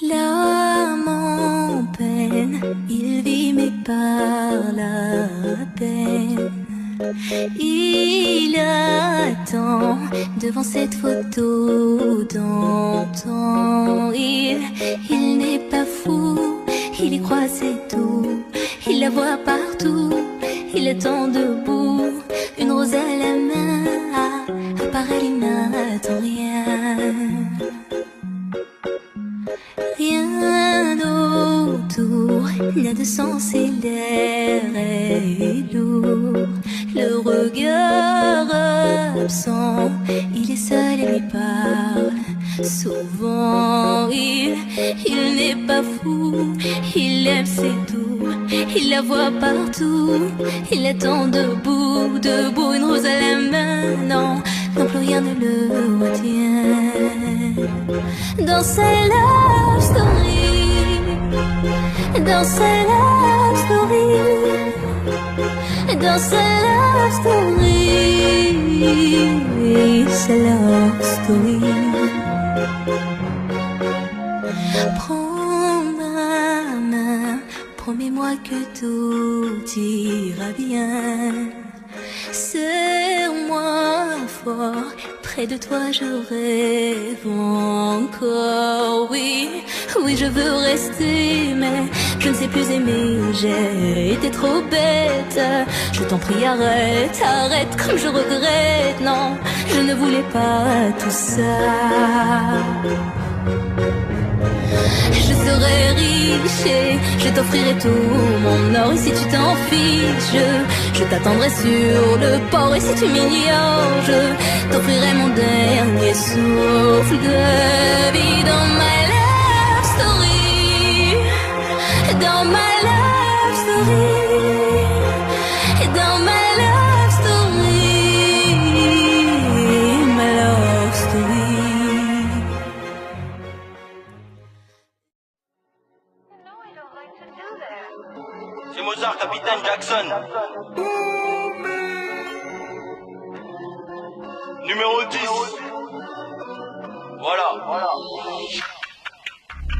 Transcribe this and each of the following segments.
L'âme en peine, il vit mais par la peine. Il attend devant cette photo d'antan. Il n'est pas fou, il y croit c'est tout. Il la voit partout, il attend debout. Une rose à la main, à part elle il n'attend rien. Rien autour n'a de sens et l'air est lourd. Le regard absent, il est seul et lui parle souvent. Il n'est pas fou, il aime c'est tout. Il la voit partout, il attend debout, debout. Une rose à la main, non, non plus rien ne le retient. Dans sa love story, dans sa love story, dans sa love story, sa love story. Prends ma main, promets-moi que tout ira bien. Serre-moi fort, près de toi je rêve encore. Oui, oui je veux rester, mais je ne sais plus aimer. J'ai été trop bête, je t'en prie arrête, arrête comme je regrette. Non, je ne voulais pas tout ça. Je serai riche et je t'offrirai tout mon or. Et si tu t'en fiches, je t'attendrai sur le port. Et si tu m'ignores, je t'offrirai mon dernier souffle de vie. Dans ma love story, dans ma love story, dans ma love story, ma love story. C'est Mozart, Capitaine Jackson. Numéro 10. Voilà.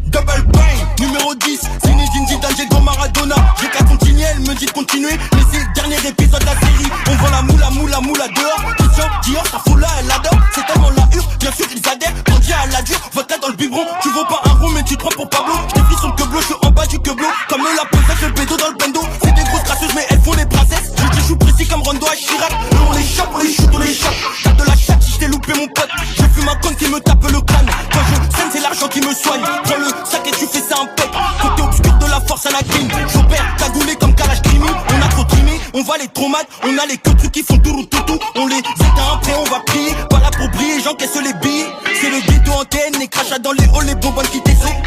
Double bang, numéro 10. Zinedine Zidane, j'ai dans Maradona. J'ai qu'à continuer, elle me dit de continuer. Mais c'est le dernier épisode de la série. On vend la moula dehors. Christian Dior, sa foule là, elle adore. C'est tellement la hure, bien sûr ils adhèrent. Quand dit à la dure, vote là dans le biberon. Tu vaux pas un rond, mais tu te prends pour Pablo. J't'ai pris sur le queblot, j'suis en bas du queblot. Comme la pesette, le bédo dans le bendo. C'est des grosses grasseuses, mais elles font les princesses. Je suis précis comme Rondo à Chirac. Eux on les chope, on les shoot, on les chope. Tape de la chatte si j't'ai loupé mon pote. Je fume un con qui me tape le crâne. Quand je saigne, c'est l'argent qui me soigne. Prends le sac et tu fais ça un pet. Côté obscur de la force Anakin. J'opère cagoulé comme Kalash Krimi. On a trop trimé, on va les traumates. On a les que trucs qui font tourou toutou. On les éteint après, on va prier. Pas là pour briller, j'encaisse les billes. C'est le ghetto en TN, les crachats dans les halls, les bonbonnes qui descendent.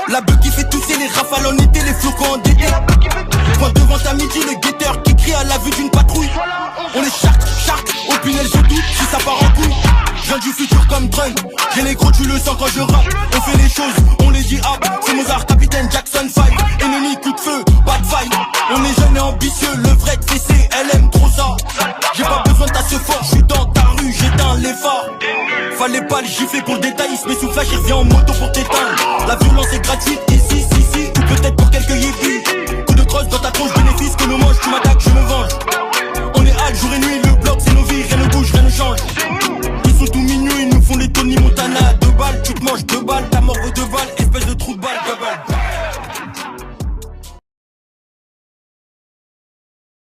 La beuh qui fait tousser les rafales en été, les flocons en DD. Point devant ta midi, le guetteur qui crie à la vue d'une patrouille. On est shark, au pinel je doute si ça part en couille. Je viens du futur comme Trump, j'ai les gros tu le sens quand je rappe. On fait les choses, on les dit hop. C'est Mozart, Capitaine Jackson 5. Ennemi, coup de feu, pas de faille. On est jeune et ambitieux, le vrai de CC, elle aime trop ça. J'ai pas besoin de ta ce fort, je suis dans ta rue, j'éteins les phares. Fallait pas le gifler pour le détail, il se met sous flash, il revient en moto pour t'éteindre. La violence est gratuite, ici, ou peut-être pour quelques yévis. Coup de crosse dans ta tronche, bénéfice que le